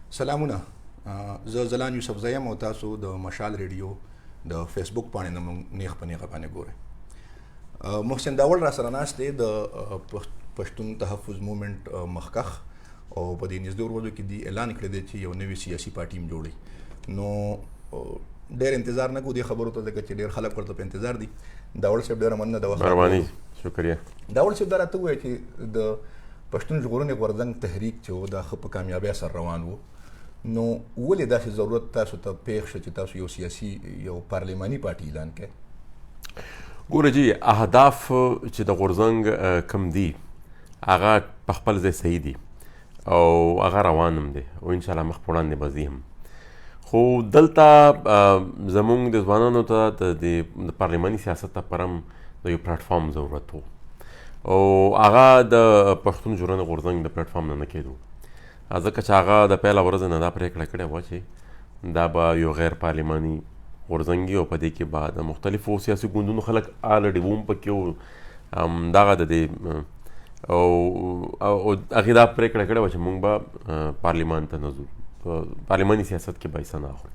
سلامونه. زه زلان یوسفزی یم او تاسو د مشال ریډیو د فیسبوک پاڼې نه مونږ نیغ په نیغه باندې ګورئ. محسن داول را سره ناست دی د پښتون تحفظ موومنټ مخکخ او په دې نږدې ورځو کې دی اعلان کړی دی چې یو نوې سیاسي پارټي هم جوړي. نو ډېر انتظار نه کوو دې خبرو ته، ځکه چې ډېر خلک ورته په انتظار دي. داول صاحب ډېره مننه د وخت. مهرباني، شکریه. داول صاحب دا راته ووایه چې د پښتون ژغورنې غورځنګ تحریک چې و دا ښه په کامیابۍ سره روان و، نو ولې داسې ضرورت تاسو ته پیښ شو چې تاسو یو سیاسي یو پارلماني پارټي اعلان کړئ؟ ګوره جی، اهداف چې د غورځنګ کم دي هغه په خپل ځای صحیح دي او هغه روان هم دی او انشاءالله مخ په وړاندې به ځي هم. خو دلته زموږ د ځوانانو ته د پارلماني سیاست لپاره هم د یو پلیټفارم ضرورت و او هغه د پښتون ژغورنې غورځنګ د پلیټفارم نه کېدو، ځکه چې هغه د پیله ورځ نه دا پرېکړه کړې وه چې دا به یو غیر پارلماني غورځنګ او په دې کې به د مختلفو سیاسي ګوندونو خلک الریډي وم پکې و، همدغه د دې او هغې دا پرېکړه کړې وه چې موږ به پارلمان ته نه ځو، په پارلماني سیاست کې به حصه نه اخلو.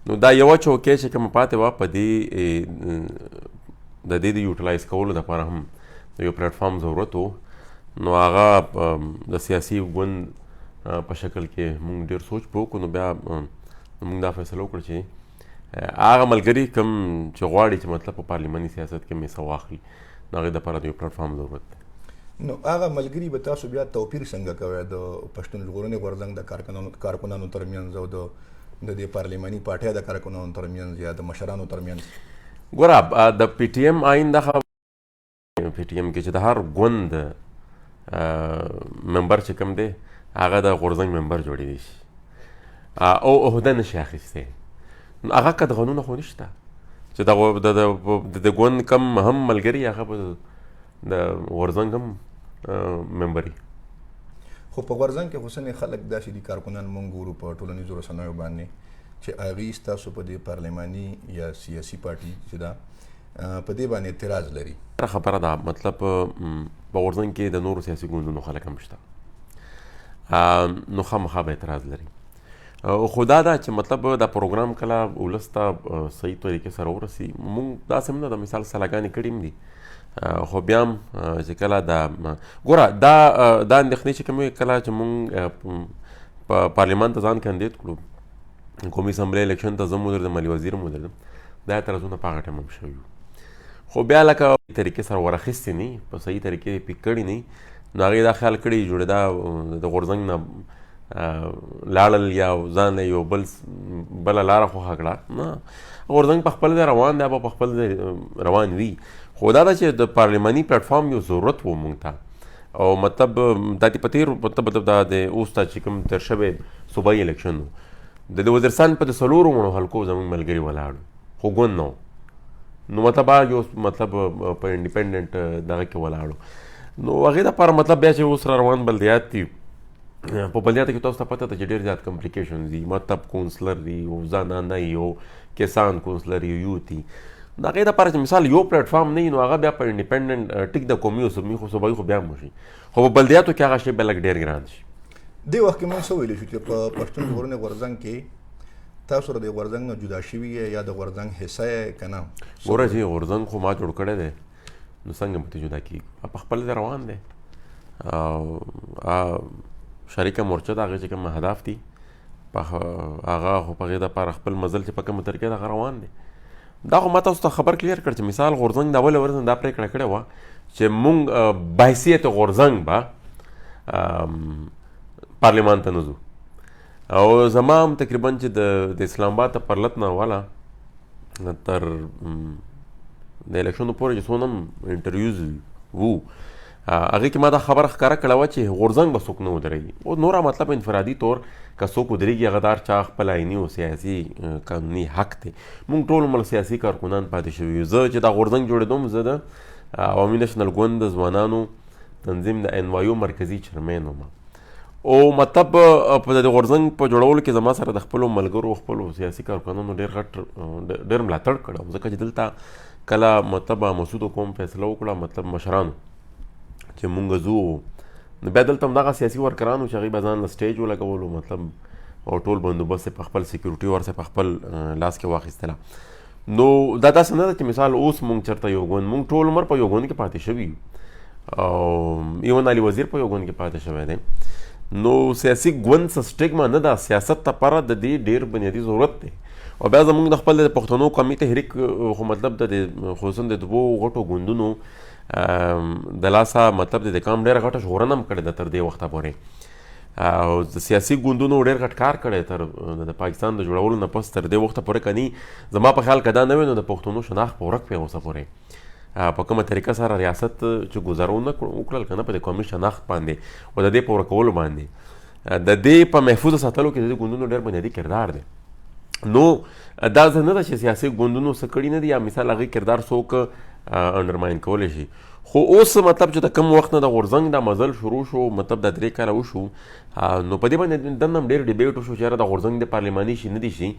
نو دا یوه چوکۍ چې کومه پاتې وه په دې د دې د یوټیلایز کولو دپاره هم د یو پلیټفارم ضرورت و. نو هغه د سیاسي ګوند په شکل کې موږ ډېر سوچ په وکړو. نو بیا موږ دا فیصله وکړه چې هغه ملګري کوم چې غواړي چې مطلب په پارلماني سیاست کې حصه واخلي، نو هغې دپاره د یو پلیټفارم ضرورت دی. نو هغه ملګري به تاسو بیا توپیر څنګه کوئ د پښتون ژغورنې غورځنګ د کارکنانو ترمنځ او د دې پارلماني پارټۍ د کارکنانو ترمنځ یا د مشرانو ترمنځ؟ ګوره، د پی ټي ایم آئین دغه پی ټي ایم کې چې د هر ګوند ممبر چې کوم دی هغه د غورځنګ ممبر جوړېدی شي او عهده نشي اخیستی. نو هغه قدغنونه خو نشته چې د ګوند کم هم ملګري هغه به د غورځنګ هم ممبري. خو په غورځنګ کې خو ځینې خلک داسې دي، کارکنان مونږ ګورو په ټولنیزو رسنیو باندې، چې هغوی ستاسو په دې پارلماني یا سیاسي پارټي چې ده په دې باندې اعتراض لري. خبره ده، مطلب په غورځنګ کې د نورو سیاسي ګوندونو خلک هم شته، نو خامخا به اعتراض لري. خو دا ده چې مطلب دا پروګرام کله ولس ته صحیح طریقې سره ورسي. موږ داسې هم نه د مثال سلاګانې کړي هم دي، خو بیا هم چې کله ګوره دا اندېښنې چې کومې کله چې موږ په پارلمان ته ځان کاندید کړو، قومي اسمبلۍ الیکشن ته زه ودرېدم، مالي وزیر هم ودرېدم، دا اعتراضونه په هغه ټایم هم شوي وو. خو بیا لکه طریقې سره ورخیستې نه، په صحیح طریقې یې پیک کړي نه، نو هغې دا خیال کړي جوړېدا د غورځنګ نه لاړل یا ځان یو بله لاره خوښه کړه. نه، غورځنګ په خپل ځای روان دی، به په خپل ځای روان وي. خو دا ده چې د پارلماني پلیټفارم یو ضرورت و موږ ته، او مطلب دا د په تېر مطلب دا د اوس ته چې کوم تېر شوی صوبایي الیکشن و، د وزیرستان په د څلورو مڼو حلقو زموږ ملګري ولاړو، خو ګوند نه و. نو مطلب یو مطلب په انډیپینډنټ دغه کې ولاړو. نو هغې دپاره مطلب بیا چې اوس را روان بلدیات دي، په بلدیاتو کې تاسو ته پته ده چې ډېر زیات کمپلیکیشنز دي، مطلب کونسلر دي او زنانه یو کسان کونسلر یو دي. د هغې دپاره چې مثال یو پلیټفارم نه وي، نو هغه بیا په انډیپینډنټ ټیک د قومي او صوبایي خو بیا هم وشي، خو په بلدیاتو کې هغه شی بیا لږ ډېر ګران شي. دې وخت کې موږ څه ویلی شو چې په پښتون ژغورنې غورځنګ کې تاسو د غورځنګ نه جدا شوي یا د غورځنګ حصه یې که نه؟ ګوره چې غورځنګ خو ما جوړ کړی دی، نو څنګه به ته جدا کېږو؟ په خپل ځای روان دی او شریکه مورچه د هغې چې کوم اهداف دي هغه خو په هغې دپاره خپل مزل چې په کومه طریقې دغه روان دی. دا خو ما تاسو ته خبر کلیر کړ چې مثال غورځنګ د اولې ورځ نه دا پرېکړه کړې وه چې موږ بحیثیت غورځنګ به پارلمان ته نه ځو. او زما هم تقریبا چې د اسلام آباد ته پرلت نه والا تر د الیکشنو پورې چې څونه هم انټرویوز وو، هغې کې ما دا خبره ښکاره کړې وه چې غورځنګ به څوک نه ودرېږي. او نوره مطلب انفرادي طور که څوک ودرېږي هغه د هر چا خپل عیني او سیاسي قانوني حق دی. موږ ټول عمر سیاسي کارکنان پاتې شوي یو. زه چې دا غورځنګ جوړېدم، زه د عوامي نشنل ګوند د ځوانانو تنظیم د NYU مرکزي چیرمین وم، او مطلب په د غورځنګ په جوړولو کې زما سره د خپلو ملګرو خپلو سیاسي کارکنانو ډېر ملاتړ کړی، ځکه چې دلته کله مطلب مسعود قوم فیصله وکړه مطلب مشرانو چې مونږ ځو، نو بیا دلته همدغه سیاسي ورکران وو چې هغوی به ځان له سټیج ولګولو، مطلب او ټول بندوبست په خپل سکیورټي ورسې په خپل لاس کې واخیستله. نو دا داسې نه ده چې مثال اوس مونږ چېرته یو ګوند مونږ ټول عمر په یو ګوند کې پاتې شوي یو او ایون علي وزیر په یو ګوند کې پاتې شوی دی. نو سیاسي ګوند څه سټیګما نه ده، سیاست لپاره د دې ډېر بنیادي ضرورت دی. او بیا زموږ د خپل د پښتنو قومي تحریک خو مطلب د خصوصا د دوو غټو ګوندونو د لاسه مطلب د کام ډېره غټه ژغورنه هم کړې ده تر دې وخته پورې، او د سیاسي ګوندونو ډېر غټ کار کړی تر د پاکستان د جوړولو نه پس تر دې وخته پورې کني زما په خیال که دا نه وي نو د پښتنو شناخت په ورک پې اوسه پورې په کومه طریقه سره ریاست چې ګزارونه وکړل که نه په د قومي شناخت باندې او د دې په ورکولو باندې د دې په محفوظه ساتلو کې د دې ګوندونو ډېر بنیادي کردار دی. نو دا ځکه نه ده چې سیاسي ګوندونو څه کړي نه دي یا مثال هغې کردار څوک انډرماین کولی شي، خو اوس مطلب چې د کم وخت نه د غورځنګ دا مزل شروع شو، مطلب دا 3 کاله وشو، نو په دې باندې دنه هم ډېر ډیبیټ وشو چې یاره د غورځنګ د پارلماني شي نه دي شي،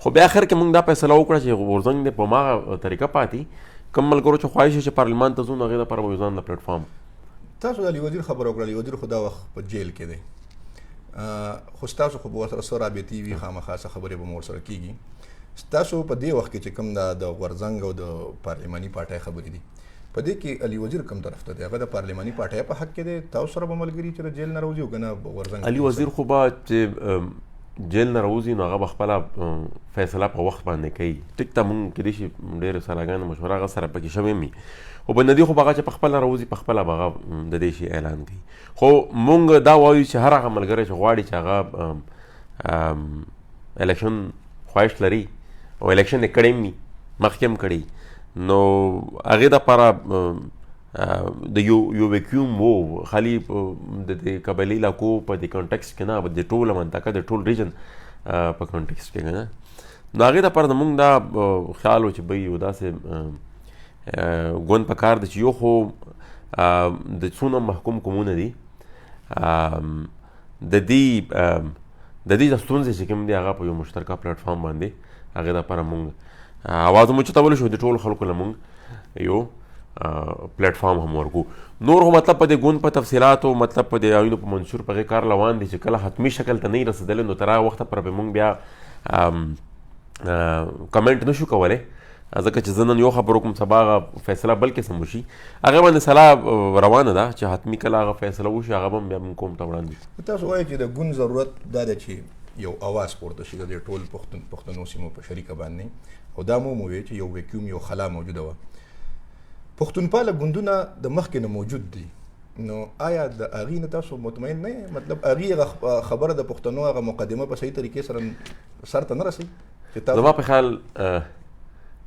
خو بیا اخر کې موږ دا فیصله وکړه چې غورځنګ د په هماغه طریقه پاتې کوم ملګرو چې خواهش چې پارلمان ته ځو نو هغې دپاره به یو ځان د پلیټفارم. تاسو د علي وزیر خبره وکړه، علي وزیر خو دا وخت په جیل کې دی، خو ستاسو خو به ورسره څه رابطې وي، خامخا څه خبرې به مو ورسره کېږي. ستاسو په دې وخت کې چې کوم د غورځنګ او د پارلماني پارټۍ خبرې دي، په دې کې علي وزیر کوم طرف ته دی؟ هغه د پارلماني پارټۍ په حق کې دی؟ تاسو سره به ملګري چې د جیل نه راوځي او که نه غورځنګ؟ علي وزیر خو به چې جیل نه راوځي نو هغه به خپله فیصله په وخت باندې کوي. ټیک ته مونږ کېدای شي ډېرې سلاګانې مشوره هغه سره پکې شوی وي، خو بندي خو به هغه چې په خپله راوځي په خپله به هغه د دې شي اعلان کوي. خو مونږ دا وایو چې هر هغه ملګری چې غواړي چې هغه الیکشن خواهش لري او الیکشن یې کړی وي مخکې هم کړی نو هغې دپاره د یو ویکیوم و خالي د دې قبایلي علاقو په دې کنټکسټ کې نه، د ټوله منطقه د ټول ریجن په کنټکسټ کې که نه، نو هغې دپاره زموږ دا خیال و چې بی یو داسې ګوند په کار دی چې یو خو د څونه محکوم قومونه دي د دې د ستونزې چې کوم دی هغه په یو مشترکه پلیټفارم باندې هغې دپاره مونږ اواز هم اوچتولی شو، د ټولو خلکو له مونږ یو پلیټفارم هم ورکو. نور خو مطلب په دې ګوند په تفصیلاتو مطلب په دې آیونو په منشور په هغې کار روان دی چې کله حتمي شکل ته نه یې رسېدلی نو تر هغه وخته پورې به مونږ بیا کمنټ نشو کولی، ځکه چې زه نن یو خبر وکړم سبا هغه فیصله بل قسم وشي، هغې باندې سلا روانه ده چې حتمي کله هغه فیصله وشي هغه به هم بیا مونږ قوم ته وړاندې. تاسو وایئ چې د ګوند ضرورت دا ده چې یو اواز پورته شي د دې ټول پښتنو سیمو په شریکه باندې، او دا مو وویل چې یو ویکیوم یو خلا موجوده وه. پښتونپاله ګوندونه د مخکې نه موجود دي، نو آیا د هغې نه تاسو مطمئن نه یې؟ مطلب هغې خبره د پښتنو هغه مقدمه په صحیح طریقې سره سر ته نه رسوي؟ زما په خیال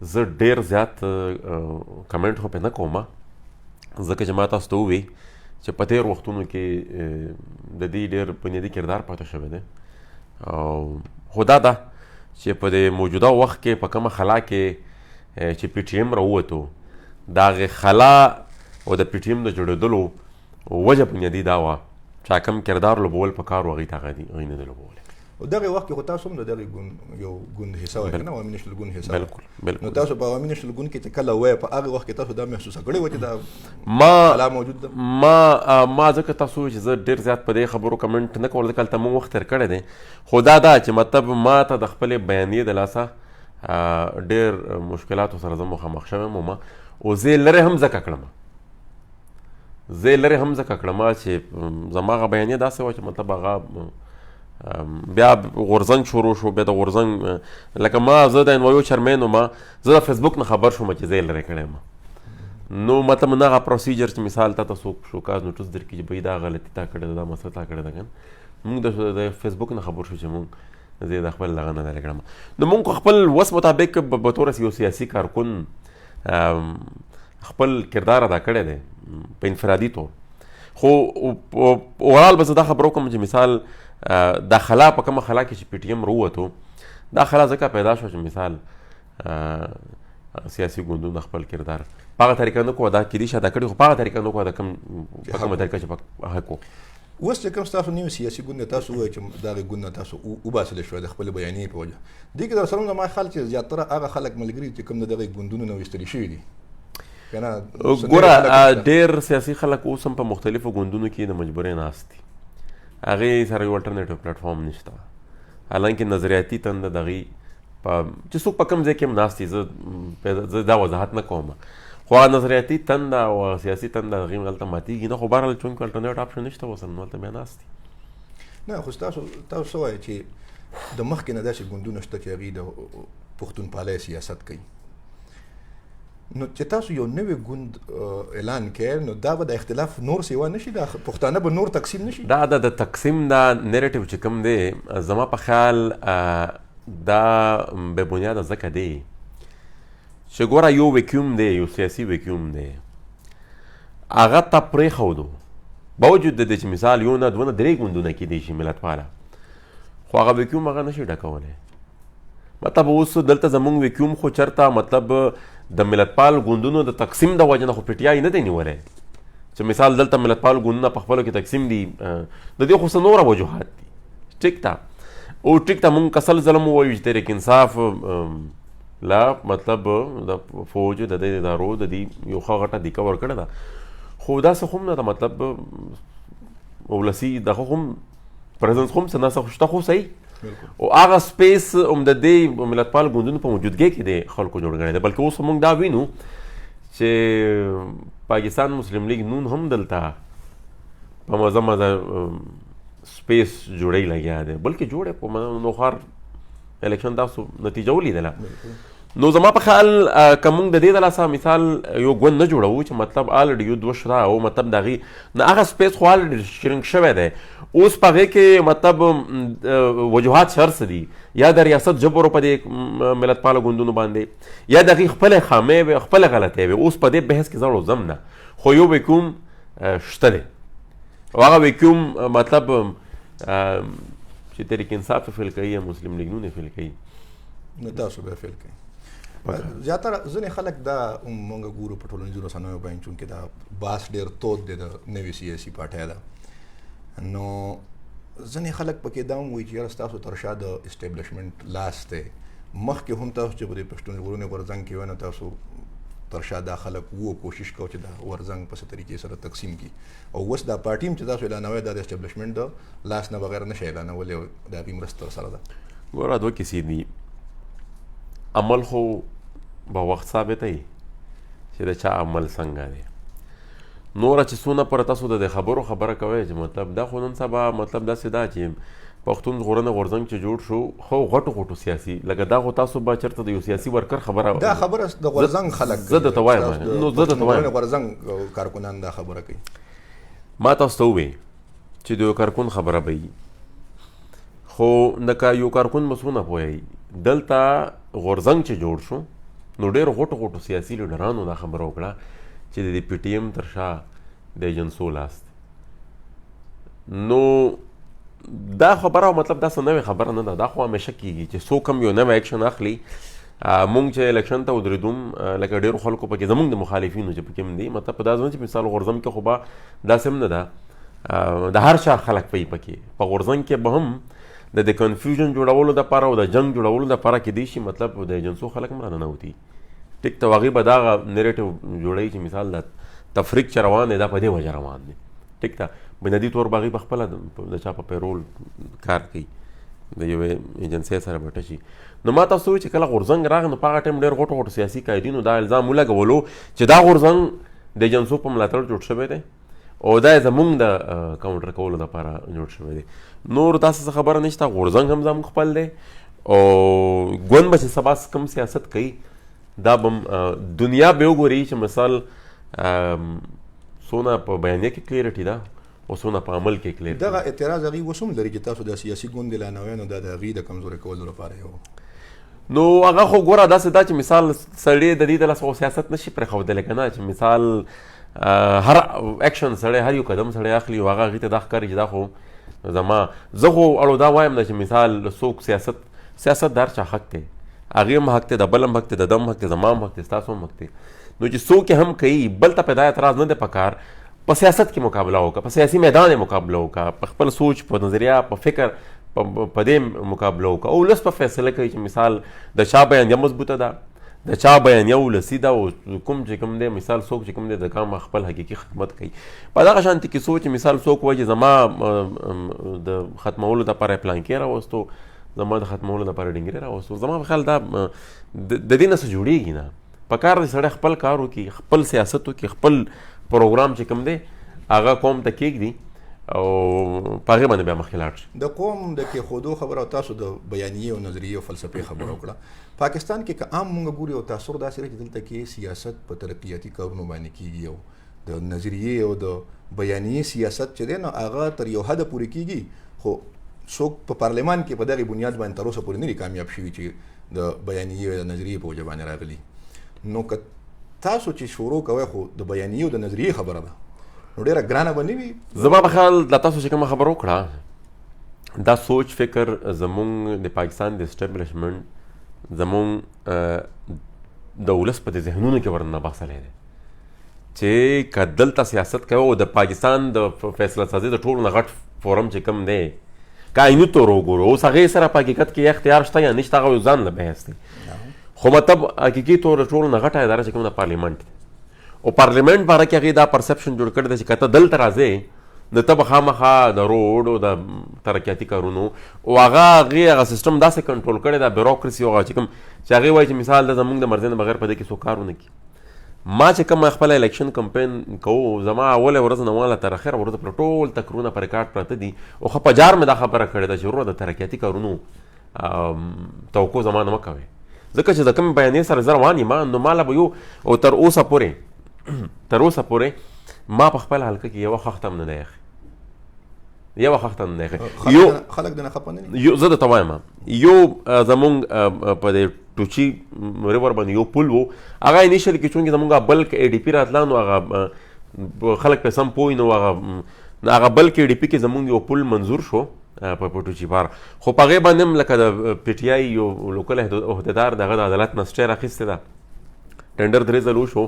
زه ډېر زیات کمنټ خو پرې نه کوم، ځکه چې ما تاسو ته ووی چې په تېر وختونو کې د دې ډېر بنیادي کردار پاتې شوی دی، خو دا ده چې په د موجوده وخت کې په کومه خلا کې چې پی ټي ایم راووتو د هغې خلا او د پی ټي ایم د جوړېدلو وجه بنیادي دا وه چې کوم کردار لوبول په کار و هغې ته هغې نه دی لوبولی. او دغه وخت کې خو تاسو هم د دغې یو ګوند حصه وای که نه، عوامي نېشنل ګوند حصه. بالکل. نو تاسو په عوامي نېشنل ګوند کې چې کله وایه په هغه وخت کې تاسو دا محسوسه کړې وه چې دا خلا موجود ده؟ ما ځکه تاسو چې زه ډېر زیات په دې خبرو کمنټ نه کول، ځکه هلته مونږ وخت تېر کړی دی، خو دا ده چې مطلب ما ته د خپلې بیانیې د لاسه ډېر مشکلاتو سره زه مخامخ شوی وم، او زه یې لرې هم ځکه کړم چې زما هغه بیانیه داسې وه چې مطلب هغه بیا غورځنګ شروع شو، بیا د غورځنګ لکه ما زه د انوایو چرمین وم، زه د فیسبوک نه خبر شوم چې زه یې لرې کړی یم، نو مطلب نه هغه پروسیجر چې مثال تا ته څوک شوکاز نوټس درکړي چې بهی دا غلطي تا کړې ده، دا مسله تا کړې ده که نه، مونږ د فیسبوک نه خبر شو چې مونږ زه یې د خپل دغه نه لرې کړم. نو مونږ خپل وس مطابق په طور یو سیاسي کارکن خپل کردار ادا کړی دی په انفرادي طور، خو اورال به زه دا خبر وکړم چې مثال دا خلا په کومه خلا کې چې پی ټي ایم راووتو دا خلا ځکه پیدا شوه چې مثال سیاسي ګوندونه خپل کردار په هغه طریقه نه کوه، دا کېدای شي ادا کړي خو په هغه طریقه نه کوه په کومه طریقه چې په حق وو. اوس چې کوم ستاسو نوي سیاسي ګوند تاسو ووایئ چې دغې ګوند نه تاسو وباسلی شوی د خپلې بیانیې په وجه، دې کې در سره زما خیال چې زیاتره هغه خلک ملګري چې کوم د دغې ګوندونو نه ویستلي شوي دي که نه؟ ګوره ډېر سیاسي خلک اوس هم په مختلفو ګوندونو کې د مجبورۍ ناست دي، هغې سره یو الټرنیټیو پلیټفارم نشته، حالانکه نظریاتي تنده دغې چې څوک په کوم ځای کې هم ناست دي زه دا وضاحت نه کوم خو هغه نظریاتي تنده او سیاسي تنده هغې هلته ماتېږي نه خو بهرحال چونکې الټرنیټ اپشن نشته اوس نو هلته بیا ناست دي نه خو تاسو څه وایئ چې د مخکې نه داسې ګوندونه شته چې هغوی د پښتونپالۍ سیاست کوي نو چې تاسو یو نوی ګوند اعلان کړئ نو دا به د اختلاف نور سیوا نه شي دا پښتانه به نور تقسیم نه شي دا د تقسیم دا نیریټیو چې کوم دی زما په خیال دا بې بنیاده ځکه دی چې ګوره یو ویکیوم دی یو سیاسي ویکیوم دی هغه ته پرېښودو باوجود د دې چې مثال یو نه دوه نه درې ګوندونه کیدی شي ملتپاله خو هغه ویکیوم هغه نشي ډکولی مطلب اوس دلته زموږ ویکیوم خو چېرته مطلب د ملتپال ګوندونو د تقسیم د وجې نه خو پټیای نه دی نیولی چې مثال دلته ملتپال ګوندونه په خپلو کې تقسیم دي د دې خو څه نوره وجوهات دي ټیک ته او ټیک ته مونږ کسل ظلم ووایو چې تحریک انصاف لا مطلب د فوج د دې ادارو د دې یو ښه غټه دیکه ورکړې ده خو داسې خو هم نه ده مطلب ولسي دغه هم پرزنس خو هم څه ناسه خو شته خو صحیح او هغه سپیس هم د دې ملتپال ګوندونو په موجودګۍ کې د خلکو جوړ کړی دی بلکې اوس موږ دا وینو چې پاکستان مسلم لیگ نون هم دلته په مزه مزه سپیس جوړی لګیا دی بلکې جوړې په نوخار الیکشن تاسو نتیجه ولیدله نو زما په خیال که موږ د دې د لاسه مثال یو ګوند نه جوړوو چې مطلب الریډي یو دوه شته او مطلب د هغې نه هغه سپیس خو الریډي شرنک شوی دی اوس په هغې کې مطلب وجوهات شر څه دي یا د ریاست جبرو په دې ملتپاله ګوندونو باندې یا د هغې خپلې خامۍ وي خپلې غلطۍ وي اوس په دې بحث کې زه ځم نه خو یو ویکیوم شته دی او هغه ویکیوم مطلب چې تحریک انصاف فیل کوي یا مسلم لیگ نون فیل کوي نو تاسو به فیل کوي زیاتره ځینې خلک دا مونږ ګورو په ټولنیزو رسنیو باندې چونکې دا باس ډېر تود دی د نوې سیاسي پارټۍ ده نو ځینې خلک پکې دا هم وایي چې یاره ستاسو تر شا د اسټیبلشمنټ لاس دی مخکې هم تاسو چې په دې پښتون ژغورنې غورځنګ کې وی نو تاسو تر شا دا خلک وو کوشش کو چې دا غورځنګ په څه طریقې سره تقسیم کړي او اوس دا پارټي هم چې تاسو اعلانوئ دا د اسټیبلشمنټ د لاس نه بغیر نشي اعلانولی او د هغې مرسته سره ده ګوره دوه کیسې دي عمل خو به وخت ثابتوي چې د چا عمل څنګه دی نوره چې څونه پوره تاسو د خبرو خبره کوئ چې مطلب دا خو نن سبا مطلب داسې دا چې پښتون ژغورنه غورځنګ چې جوړ شو خو غټو سیاسي لکه دا خو تاسو به چېرته د یو سیاسي ورکر خبره دا خبره د غورځنګ خلک زه درته وایم نو زه درته وایم غورځنګ کارکنان دا خبره کوي ما تاسو ته ووایي چې د یو کارکون خبره به وي خو لکه یو کارکون به څونه پوهیږي دلته غورځنګ چې جوړ شو نو ډېرو غټو سیاسي لیډرانو دا خبره وکړه چې د پی ټي ایم تر شا د ایجنسو لاس نو دا خبره مطلب دا څه نوې خبره نه ده دا خو همیشه کېږي چې څوک هم یو نوی اکشن اخلي مونږ چې الیکشن ته ودرېدو لکه ډېرو خلکو پکې زمونږ د مخالفینو چې پکې هم دي مطلب په دا ځای چې مثال غورځنګ کې خو به داسې هم نه ده د هر چا خلک پکې په غورځنګ کې به هم د کنفیوژن جوړولو دپاره او د جنګ جوړولو دپاره کېدی شي مطلب د ایجنسو خلک هم راننوتي ټیک ته هغوی به دغه نیریټیو جوړوي چې مثال د تفریق چې روان دی دا په دې وجه روان دی ټیک ته بنیادي طور به هغوی پخپله د چا په پیرول کار کوي د یوې ایجنسۍ سره به ټه شي نو ما تاسو ووایي چې کله غورځنګ راغی نو په هغه ټایم ډېر غټو سیاسي قایدینو دا الزام ولګولو چې دا غورځنګ د ایجنسو په ملاتړ جوړ شوی دی او دا زمونږ د کاونټر کولو دپاره جوړ شوی دی نور داسې څه خبره نشته غورځنګ هم زموږ خپل دی او ګوند به چې سبا کوم سیاست کوي دا به دنیا به وګوري چې مثال څونه په بیانیه کې کلیرټي ده او څونه په عمل کې کلیرټي دغه اعتراض هغوی اوس هم لري چې تاسو د سیاسي ګوند اعلانوئ نو دا د هغوی د کمزوري کولو لپاره یو نو هغه خو ګوره داسې دا چې مثال سړی د دې د لاسه سیاست نشي پرېښودلی که نه چې مثال هر اکشن سړی هر یو قدم سړی اخلي او هغه هغې ته دا ښکاري چې دا خو زما زه خو اړو دا وایم نه چې مثال څوک سیاست د هر چا حق دی هغې هم حق دی د بل هم حق دی د دم حق دی زما هم حق دی ستاسو هم حق دی نو چې څوک یې هم کوي بل ته په دا اعتراض نه دی پکار په سیاست کې مقابله وکړه په سیاسي میدان یې مقابله وکړه په خپل سوچ په نظریه په فکر په دې مقابله وکړه او ولس په فیصله کوي چې مثال د چا بیانیه مضبوطه ده د چا بیانیه ولسي ده او کوم چې کوم دی مثال څوک چې کوم دی د کام خپل حقیقي خدمت کوي په دغه شانتي کې سوچ مثال څوک وایي چې زما د ختمولو دپاره یې پلان کې راوستو زما د ختمولو لپاره ډنګرې راوستو. زما په خیال دا د دې نه څه جوړېږي نه. په کار دی سړی خپل کار وکړي، خپل سیاست وکړي، خپل پروګرام چې کوم دی هغه قوم ته کېږدي او په هغې باندې بیا مخکې لاړ شي. د قوم د کېښودو خبره او تاسو د بیانیې او نظریې او فلسفې خبره وکړه. پاکستان کې که عام مونږ ګوري او تاثر داسې دی چې دلته کې سیاست په ترقیاتي کارونو باندې کېږي او د نظریې او د بیانیې سیاست چې دی نو هغه تر یو حده پورې کېږي، خو څوک په پارلمان کې په دغې بنیاد باندې تر اوسه پورې نه دي کامیاب شوي چې د بیانیې او د نظریې په وجه باندې راغلي. نو که تاسو چې شروع کوئ خو د بیانیې او د نظریې خبره ده نو ډېره ګرانه به نه وي. زما په خیال د تاسو چې کومه خبره وکړه دا سوچ فکر زمونږ د پاکستان د اسټابلیشمنټ زمونږ د ولس په ذهنونو کې ورننه باسلی دی چې که دلته سیاست کوي او د پاکستان د فیصله سازي د ټولو نه غټ فورم چې کوم دی که عیني طور وګورو اوس هغې سره په حقیقت کې اختیار شته یا نشته هغه یو ځان له بحث دی، خو مطلب حقیقي طور د ټولو نه غټه اداره چې کوم د پارلیمنټ دی او پارلیمنټ باره کې هغې دا پرسپشن جوړ کړی دی چې که ته دلته راځې نو ته به خامخا د روډ او د ترقیاتي کارونو او هغه سیسټم داسې کنټرول کړی دا بیروکرسي او هغه چې کوم چې هغې وایي چې مثال د زمونږ د مرضۍ نه بغیر په دې کې څوک کار ونه کړي. ما چې کوم خپل الیکشن کمپین کوو زما اوله ورځ نه واله تر اخره ورځ پر ټول تکرونه پر ریکارډ پراته دي او خو په جار مې دا خبره کړې ده چې وروره د ترقیاتي کارونو توقع زما نه مه کوئ ځکه چې د کوم بیانیې سره زه روان یم نو ما له به یو او تر اوسه پورې ما په خپل حلقه کې یوه خښته هم نه دی ایښې، یوه خښته هم نه دی ایښې. خلک د نه خفه نه دي. زه درته وایم یو زمونږ په دې ټوچي ریور باندې یو پل و هغه انیشل کې چونکې زمونږ بلک ای ډي پي راتله نو هغه خلک پرې سم پوه نو هغه بلک ای ډي پي کې زمونږ یو پل منظور شو په ټوچي پار، خو په هغې باندې هم لکه د پی ټي آی یو لوکل عهدیدار د هغه د عدالت نه سټی راخیستې ده، ټنډر 3 ځل وشو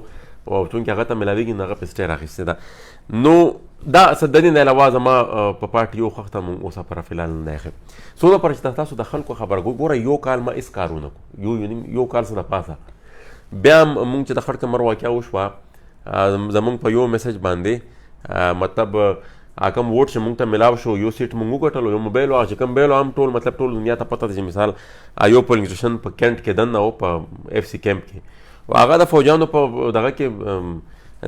او چونکې هغه ته میلاویږي نو هغه پرې سټی راخیستې ده. نو دا څه د دې نه علاوه زما په پارټي یو خښته مونږ اوسه پره فلحال نه دی ایښی. څونه پرې چې تاسو د خلکو خبره ګوره یو کال ما هېڅ کار ونه کړو، یو کال څه د پاسه بیا مونږ چې د خړ کمر واقعه وشوه زمونږ په یو میسج باندې مطلب کوم ووټ چې مونږ ته میلاو شو یو سیټ مونږ وګټلو یو موبایل و چې کوم بیل هم ټول مطلب ټول دنیا ته پته ده چې مثال یو پولینګ سټیشن په کینټ کې دننه و په اف سی کیمپ کې او هغه د فوجانو په دغه کې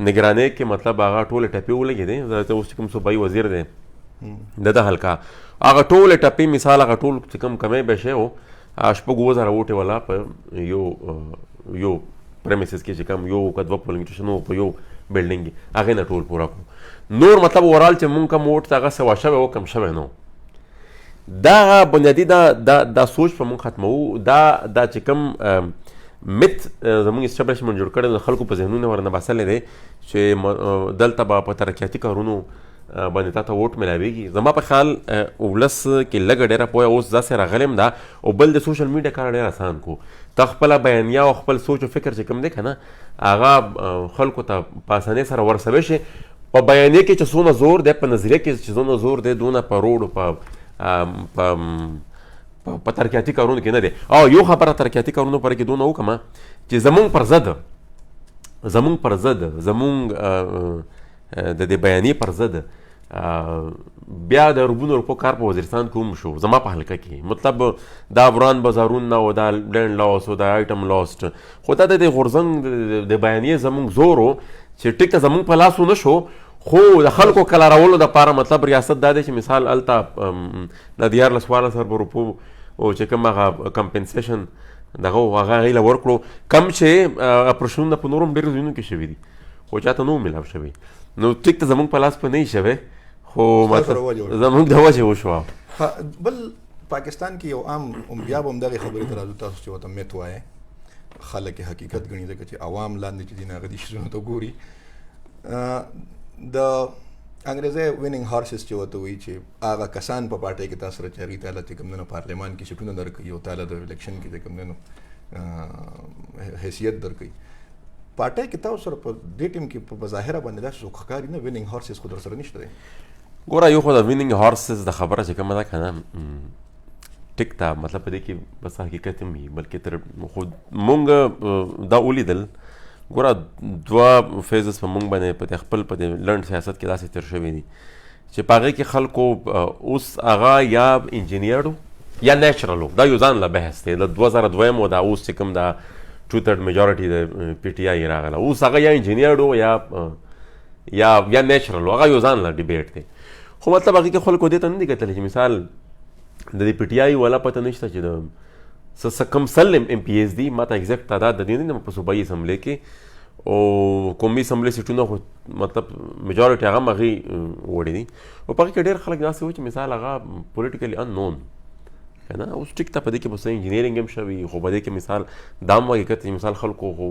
نگرانۍ کې مطلب هغه ټولې ټپې ولګېدې اوس چې کوم صوبایي وزیر دی د ده حلقه هغه ټولې ټپې مثال هغه ټول چې کوم کمی به شی و 7,000 ووټې والا په یو پریمیسز کې چې کوم یو که 2 پولینګ سټیشن و په یو بلډینګ کې هغې نه ټول پوره کړو. نور مطلب اورال چې مونږ کوم ووټ ته هغه سوا شوی و کم شوی نه و دا بنیادي دا سوچ په مونږ ختموو دا چې کوم میت زمونږ اسټابلیشمنټ جوړ کړی د خلکو په ذهنونه ورنه باسلی دی چې دلته به په ترقیاتي کارونو باندې تا ته ووټ میلاویږي. زما په خیال ولس کې لږه ډېره پوهه اوس داسې راغلی م ده او بل د سوشل میډیا کار ډېر اسان کو ته خپله بیانیه او خپل سوچ او فکر چې کوم دی که نه هغه خلکو ته په اسانۍ سره ورسوی شي. په بیانیه کې چې څونه زور دی په نظریه کې چې څونه زور دی دونه په روډو په ترقیاتي کارونو کې نه دی. او یو خبره ترقیاتي کارونو پرې کې دونه وکړم چې زمونږ پر ضد زمونږ د دې بیانیې پر ضد بیا د ربونو روپو کار په وزیرستان کې هم شو زما په حلقه کې مطلب دا وران بازارونه او دا لینډ لاس او دا آیټم لاست خو دا د غورځنګ د بیانیې زمونږ زور و چې ټیک ته زمونږ په لاس ونه شو خو د خلکو کلارولو دپاره مطلب ریاست دا دی چې مثال هلته د 14,000 روپو او چې کوم هغه کمپنسیشن دغه هغه هغې له ورکړو کم چې اپریشنونه په نورو هم ډېرو ځایونو کې شوي دي خو چاته نه و میلاو شوي نو ټیک ته زمونږ په لاس په نه یي شوی خو زمونږ د وجې وشوه. بل پاکستان کې یو عام بیا به هم دغې خبرې ته راځو تاسو چې ورته میت وایې خلک یې حقیقت ګڼي ځکه چې عوام لاندې چې دي نه هغه دې شیزونو ته ګوري. د انګریزۍ ویننګ هارسز چې ورته وایي چې هغه کسان په پارټۍ کې تاسو سره چې هغوی ته چې کوم دی نو پارلمان کې سیټونه درکوي او تاله د الیکشن کې چې کوم دی نو حیثیت درکوي پارټۍ کې تاسو سره په دې ټیم کې په بظاهره باندې داسې څوک ښکاري نه ویننګ هارسز خو در سره نشته دی. ګوره یو خو د ویننګ هارسز د خبره چې کومه ده که نه ټیک ده مطلب په دې کې بس حقیقت هم وي بلکې تر خو مونږ دا ولیدل ګوره 2 فیزز په مونږ باندې په خپل په دې لنډ سیاست کې داسې تېر شوي دي چې په هغې کې خلکو اوس هغه یا انجینیر یا نیچرل دا یو ځان له بحث دی د 2002 دا اوس چې کوم دا 2/3 میجورټي د پی ټی آی راغله اوس هغه یا انجینیر و یا نیچرل هغه یو ځان له ډیبیټ دی خو مطلب هغې کې خلکو دې ته نه دي کتلی چې مثال د دې پی ټی آی والا پته نشته چې د څه کم سل ایم پی ایس دي ما ته ایګزیکټ تعداد د دې نه په صوبایي اسمبلۍ کې او قومي اسمبلۍ سیټونه خو مطلب میجورټي هغه هم هغې وړي دي او په هغې کې ډېر خلک داسې وو چې مثال هغه پولیټیکلي ان نون که نه اوس ټیک ته په دې کې به څه انجینیرنګ هم شوي خو په دې کې مثال دا هم حقیقت چې مثال خلکو خو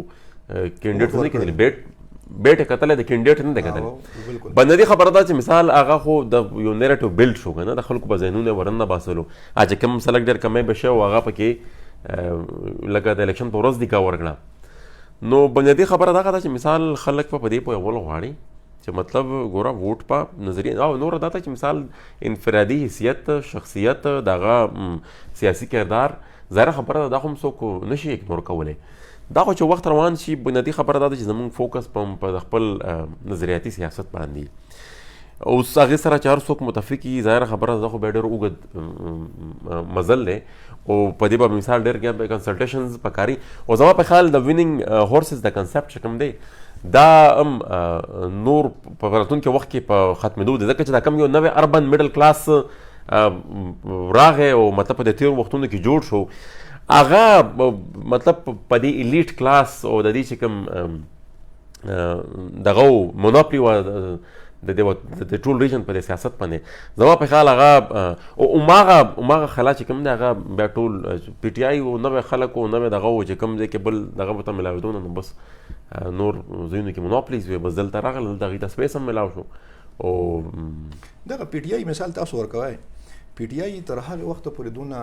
کینډیډیټ نه کتلی بیټ یې کتلی د کینډیډیټ نه دی کتلی بنددي خبره ده چې مثال هغه خو د یو نیریټیو بلډ شو که نه د خلکو په ذهنونه یې ورننه باسلو چې کوم سلک ډېر کمی به شی و هغه پکې لکه د الیکشن په ورځ دیکا ورکړه نو بنیادي خبره دغه ده چې مثال خلک په دې پوهول غواړي چې مطلب ګوره ووټ په نظریه او نور دا ته چې مثال انفرادي حیثیت شخصیت دغه سیاسي کردار ظاهره خبره ده دا خو هم څوک نشي اګنور کولی دا خو چې وخت روان شي بنیادي خبره دا ده چې زموږ فوکس په خپل نظریاتي سیاست باندې اوس هغې سره چې هر څوک متفق وي ظاهره خبره ده خو بیا ډېر اوږد مزل دی او په دې به مثال ډېر کنسلټیشنز پکاري او زما په خیال د ویننګ هورسز د کنسپټ چې کوم دی دا هم نور په راتلونکي وخت کې په ختمېدو دی ځکه چې دا کوم یو نوی اربن میډل کلاس راغی او مطلب په دې تېرو وختونو کې جوړ شو هغه مطلب په دې ایلیټ کلاس او د دې چې کوم دغه مونوپلي وه د ټول ریجن په دې سیاست باندې زما په خیال هغه هماغه خلا چې کوم دی هغه بیا ټول پی ټي آی او نوی خلک او نوی دغه و چې کوم ځای کې بل دغه ورته میلاوېدو نه نو بس نور ځایونو کې مونوپلیز وې بس دلته راغله دلته هغې ته سپیس هم میلاو شو او دغه پی ټي آی مثال تاسو ورکوئ پی ټي آی تر هغې وخته پورې دونه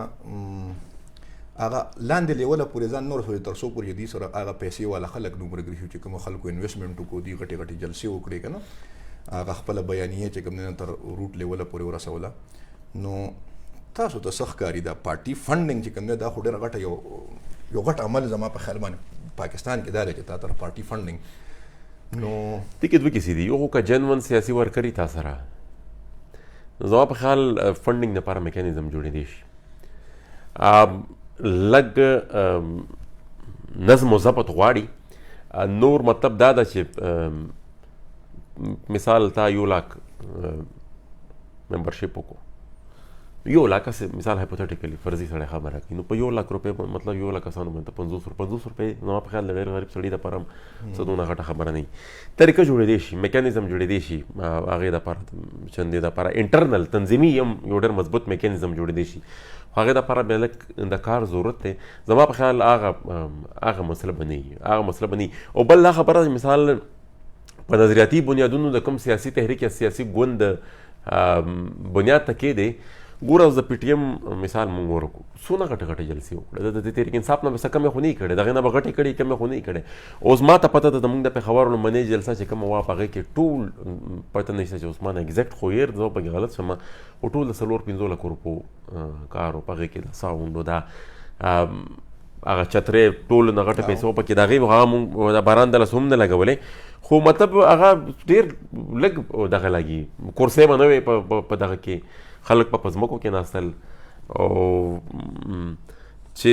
هغه لاندې لیوله پورې ځان نور شوی تر څو پورې دې سره هغه پیسې والا خلک نومرګري شو چې کومو خلکو انویسټمنټ وکړو دي غټې غټې جلسې وکړې که نه هغه خپله بیانیه چې کوم دی تر روټ لیوله پورې ورسوله نو تاسو ته څه ښکاري دا پارټي فنډینګ چې کوم دی دا خو ډېره غټه یو غټ عمل زما په خیال باندې پاکستان کې دا دی چې تا طرف پارټي فنډینګ نو دې کې دوه کیسې دي یو خو که جنون سیاسي ورکري تا سره زما په خیال فنډینګ دپاره میکانیزم جوړېدی شي لږ نظم و ضبط غواړي نور مطلب دا ده چې مثال تا 1 लाख ممبرشپ وکړو 1 लाख مثال هایپوتیټیکلی فرضي سړی خبره کوي نو په 1 लाख روپۍ مطلب 1 लाख کسانو باندې 50 روپۍ زما په خیال د ډېر غریب سړي دپاره هم څه دونه غټه خبره نه وي طریقه جوړېدی شي میکانیزم جوړېدی شي هغې دپاره چندې دپاره انټرنل تنظیمي هم یو ډېر مضبوط میکانیزم جوړېدی شي هغې دپاره بیا لږ د کار ضرورت دی زما په خیال هغه مسله به نه وي او بل دا خبره مثال په نظریاتي بنیادونو د کوم سیاسي تحریک یا سیاسي ګوند بنیاد ته کېدی ګوره اوس د پی ټي ایم مثال مونږ ورکړو څونه غټې غټې جلسې وکړه د دې تحریک انصاف نه به څه کمې خو نه یې کړې د هغې نه به غټې کړې کمې خو نه یې کړې اوس ما ته پته ده د مونږ د پېښور لومړنۍ جلسه چې کومه وه په هغې کې ټول پته نشته چې اوس ما نه اګزیکټ خو یې زه پکې غلط شم او ټول د 4-5 لکو روپو کار و په هغې کې د ساونډ و دا هغه چترې ټول نه غټه پیسې و پکې د هغې هغه مونږ د باران دلس هم نه لګولې خو مطلب هغه ډېر لږ دغه لګي کورسۍ به نه وې په دغه کې خلک په ځمکو کې ناستل او چې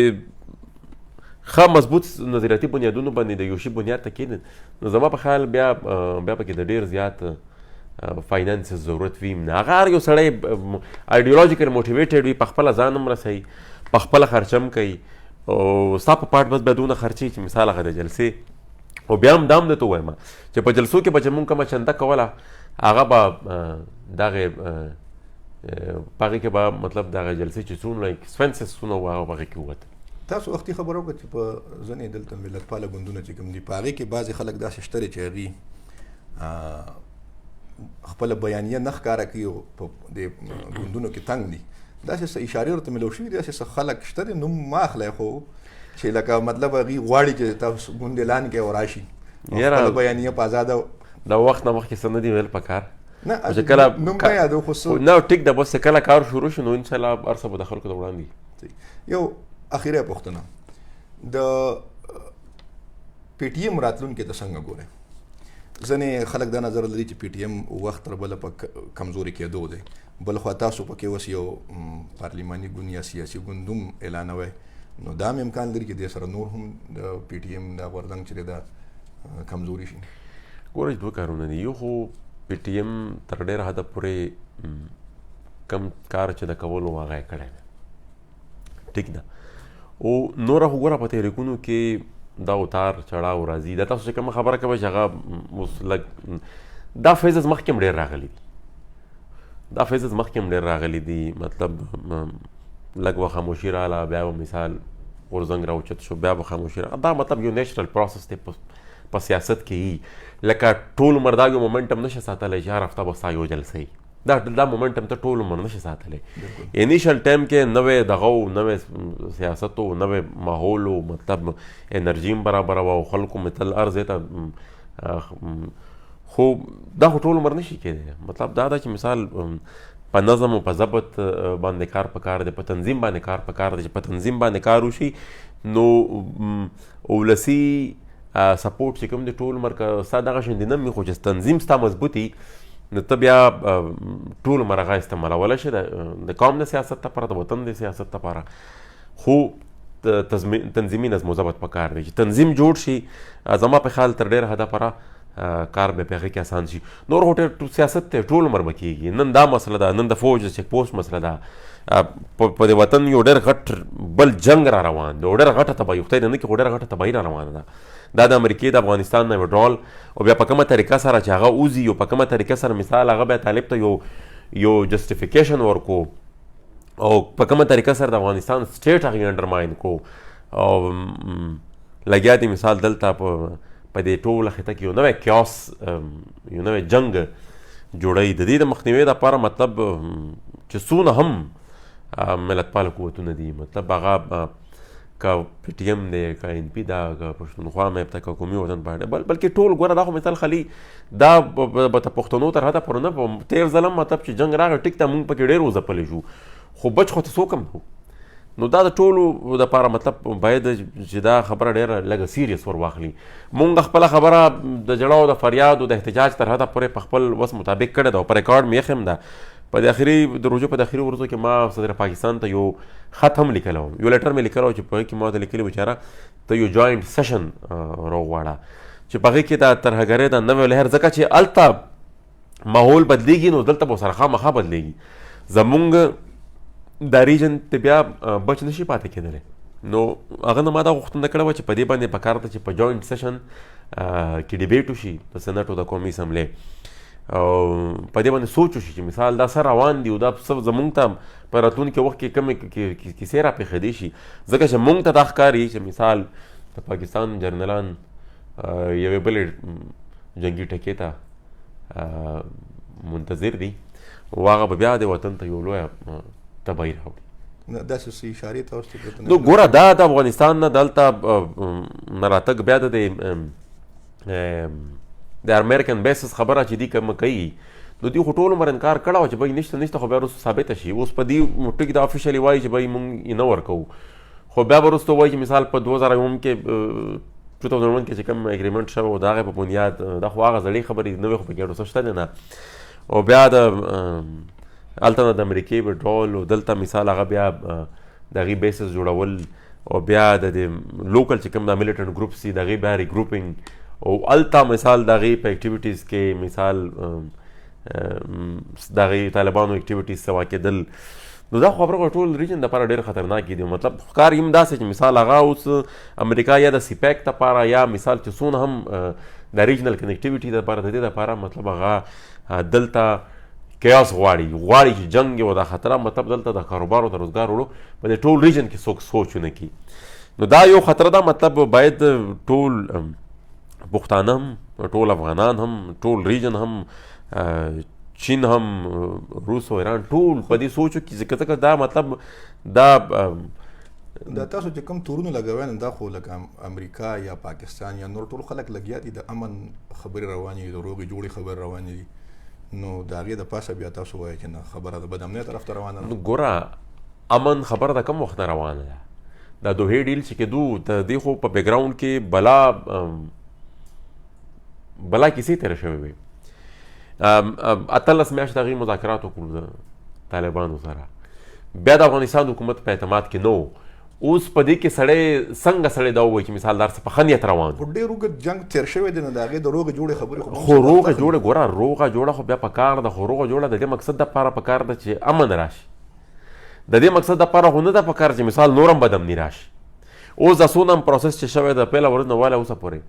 ښه مضبوط نظریاتي بنیادونو باندې د یو شي بنیاد ته کېنن نو زما په خیال بیا پکې د ډېر زیات فاینانسز ضرورت وي نه هغه هر یو سړی ایډیولوژیکل موټیویټډ وي په خپله ځان هم رسوي په خپله خرچه هم کوي او ستا په پاټ بس بیا دونه خرچي چې مثال هغه د جلسې او بیا هم دا هم درته ووایم چې په جلسو کې به چې مونږ کومه چنده کوله هغه به دغې په هغې کې به مطلب دغه جلسې چې څومره ایکسپنسز څونه وو هغه به هغې کې ووتل تاسو وختي خبره وکړه چې په ځینې دلته ملتپاله ګوندونه چې کوم دي په هغې کې بعضې خلک داسې شته چې هغې خپله بیانیه نه ښکاره کوي او په دې ګوندونو کې تنګ دي داسې څه اشارې ورته میلاو شوي دي داسې څه خلک شته دي نوم مه اخلی خو چې لکه مطلب هغوی غواړي چې تاسو ګوند اعلان کړئ او راشي خپله بیانیه په ازاده د وخت نه مخکې څه نه دي ویل پکار نه نوم نه یادو خو نه ټیک ده بس کله کار شروع شي نو انشاءالله هر څه به د خلکو ته وړاندې یو اخیری پوښتنه د پی ټي ایم راتلونکي ته څنګه ګورئ ځینې خلک دا نظر لري چې پی ټي ایم وخت تر بله په کمزوري کېدو دی بل خوا تاسو پکې اوس یو پارلیماني ګوند یا سیاسي ګوند هم اعلانوئ، نو دا هم امکان لري چې دې سره نور هم د پی ټي ایم دا غورځنګ چې دی دا کمزوري شي. ګوره دوه کارونه دي. یو خو پی ټي ایم تر ډېره حده پورې کم کار چې د کولو هغه یې کړی دی، ټیک ده. او نوره خو ګوره په تحریکونو کې دا اتار چړاو راځي. دا تاسو چې کومه خبره کوئ چې هغه اوس لږ دا فیزز مخکې هم ډېر راغلي دي، مطلب لږ به خاموشي راغله، بیا به مثال غورځنګ راوچت شو، بیا به خاموشي راغله. دا مطلب یو نیچرل پروسس دی په سیاست کې. لکه ټول عمر دا یو مومنټم نشه ساتلی چې هر هفته به ستا یو جلسه وي، دا مومنټم ته ټول عمر نشه ساتلی. انیشل ټایم کې نوې دغه و، نوې سیاست و، نوې ماحول و، مطلب انرژي هم برابره وه او خلکو مې تل هر ځای ته، خو دا خو ټول عمر نشي کېدی. مطلب دا ده چې مثال په نظم او په ضبط باندې کار پکار دی، په تنظیم باندې کار پکار دی. چې په تنظیم باندې کار وشي نو ولسي سپورټ چې کوم دی ټول عمر که ستا دغه شان دی نه وي، خو چې تنظیم ستا مضبوطي نو ته بیا ټول عمر هغه استعمالولی شي د قوم د سیاست لپاره، د وطن د سیاست لپاره. خو تنظیمي نظم و ضبط پکار دی. چې تنظیم جوړ شي زما په خیال تر ډېره حده پوره کار به په هغې کې اسان شي. نور خو سیاست ته ټول عمر به کېږي. نن دا مسله ده، نن د فوج د چیک پوسټ مسله ده، په د وطن یو ډېر غټ بل جنګ را روان دی، او ډېره غټه تباهي، خدای دې نه کړي، خو ډېره غټه تباهي را روانه ده. دا د امریکې د افغانستان نه وډرال، او بیا په کومه طریقه سره چې هغه وځي، او په کومه طریقه سره مثال هغه بیا طالب ته یو جسټیفیکیشن ورکو، او په کومه طریقه سره د افغانستان سټیټ هغې انډرماین کو، او لګیا دي مثال دلته په دې ټوله خطه کې یو نوی کیاس، یو نوی جنګ جوړوي. د دې د مخنیوي دپاره مطلب چې څونه هم ملتپاله قوتونه دي، مطلب هغه که پی ټي ایم دی، که ان پي ده، که پښتونخوا مېب ده، که قومي وطن پارټي، بلکې ټول ګوره دا خو مثال خالي دا به د پښتنو تر حده پورې نه. تېر ځل هم مطلب چې جنګ راغی ټیک ته موږ پکې ډېر وځپلی شو، خو بچ خو ته څوک هم نه. نو دا د ټولو دپاره مطلب باید چې دا خبره ډېره لږه سیریس ور واخلي. مونږ خپله خبره د ژړا او د فریاد او د احتجاج تر حده پورې په خپل وس مطابق کړې ده، او په ریکارډ مې ایښې هم ده. په د روژو په داخلي ورځو کې ما صدر پاکستان ته یو خط هم لیکلی وم، یو لیټر مې لیکلی و چې په هغې کې ما ورته لیکلي وو چې ته یو جوینټ سیشن راوغواړه، چې په هغې کې د ترهګرۍ د نوی لهر، ځکه چې هلته ماحول بدلیږي نو دلته به سره خامخا بدلیږي. زمونږ دا ریجن ته بیا بچ نشي پاتې کېدلی. نو هغه نه ما دا غوښتنه کړې وه چې په دې باندې پکار ده چې په جوینټ سیشن کې ډیبیټ وشي د سنټ او د قومي اسمبلې، او په دې باندې سوچ وشي چې مثال دا څه روان دي، او دا څه زمونږ ته په راتلونکي وخت کې کومې کیسې راپېښېدی شي. ځکه چې مونږ ته دا ښکاري چې مثال د پاکستان جنرالان یوې بلې جنګي ټکې ته منتظر دي، او هغه به بیا د وطن ته یو لویه تباهي راوړي. داسې څه اشارې ته اوس نو ګوره دا د افغانستان نه دلته نه راتګ بیا د امریکن بیسس خبره چې دوی کومه کوي، نو دوی خو ټول عمر انکار کړی و چې بهی نشته، خو بیا وروسته ثابته شي. اوس په دې ټکي د افیشلي وایي چې بهی موږ یې نه ورکوو، خو بیا وروسته وایي چې مثال په 2001 کې 2001 کې چې کوم اګریمنټ شوی و د هغې په بنیاد، دا خو هغه زړې خبرې نوې خو پکې ډېر څه شته دی نه. او بیا هلته نه د امریکې وډرال، او دلته مثال هغه بیا د هغې بیسس جوړول، او بیا د لوکل چې کوم د میلیټنټ گروپس دي د هغې بیا ریګروپینګ، او هلته مثال د هغې په اکټیویټیز کې مثال د هغې طالبانو اکټیویټیز سوا کېدل. نو دا خو خبره ټول ریجن دپاره ډېر خطرناکې دي. مطلب ښکار یم داسې چې مثال هغه اوس امریکا یا د سیپیک دپاره، یا مثال چې څونه هم د ریجنل کنیکټیویټي دپاره، د دې دپاره مطلب هغه دلته کیاس غواړي چې جنګ یو دا خطره، مطلب دلته د کاروبار او د روزګار وړو په دې ټول ریجن کې څوک سوچ ونه کړي. نو دا یو خطره ده. مطلب باید ټول پښتانه هم، ټول افغانان هم، ټول ریجن هم، چین هم، روس او ایران، ټول په دې سوچو کې، ځکه دا مطلب دا تاسو چې کوم تورونه لګوئ نو دا خو لکه امریکا یا پاکستان یا نور ټول خلک لګیا دي، د امن خبرې روانې دي، د روغې جوړې خبرې روانې دي، نو د هغې د پاسه بیا تاسو وایئ چې نه خبره د بد امنۍ طرف ته روانه ده. ګوره امن خبره د کوم وخت نه روانه ده. دا دوحې ډیل چې کېدو د دې خو په بیکګراونډ کې بلا کیسې تېره شوې وې. 18 میاشتې د هغې مذاکرات وکړو طالبانو سره. بیا د افغانستان حکومت په اعتماد کې نه و. اوس په دې کې سړی څنګه سړی دا ووایي چې مثال دار څه په ښه نیت روان خو ډېر اوږد جنګ تېر شوی دی نو د هغې د روغې جوړې خبرې خو روغه جوړه ګوره روغه جوړه خو بیا په کار ده. خو روغه جوړه د دې مقصد دپاره په کار ده چې امن راشي. د دې مقصد دپاره خو نه ده په کار چې مثال نور هم بدامني راشي. اوس دا څونه هم پروسس چې شوی ده پیله ورځ نه واله اوسه پورې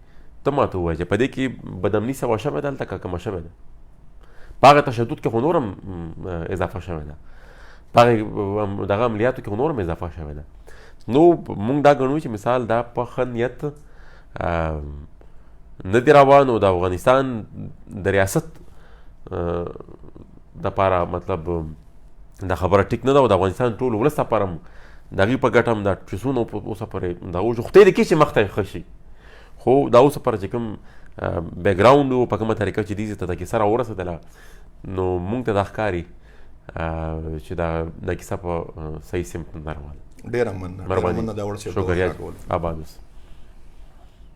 ته ماته ووایه چې په دې کې بدامني سوه شوې ده هلته که کمه شوې ده. په هغې تشدد کې خو نور هم اضافه شوې ده. په هغې دغه عملیاتو کې خو نور هم اضافه شوې ده. نو موږ دا ګڼو چې مثال دا په ښه نیت نه دی روان او د افغانستان د ریاست دپاره مطلب دا خبره ټیک نه ده او د افغانستان ټول ولس دپاره هم د هغې په ګټه هم دا ټریسونه اوسه پورې دا وشو خدای دې کړي چې مخته یې ښه شي. خو دا اوسه پورې چې کوم بیکګراونډ و په کومه طریقه چې دې ته دا کیسه راورسېدله نو موږ ته دا ښکاري چې دا کیسه په صحیح سمت نه روانه. ډېره مننه. شکریه. آباد اوسه.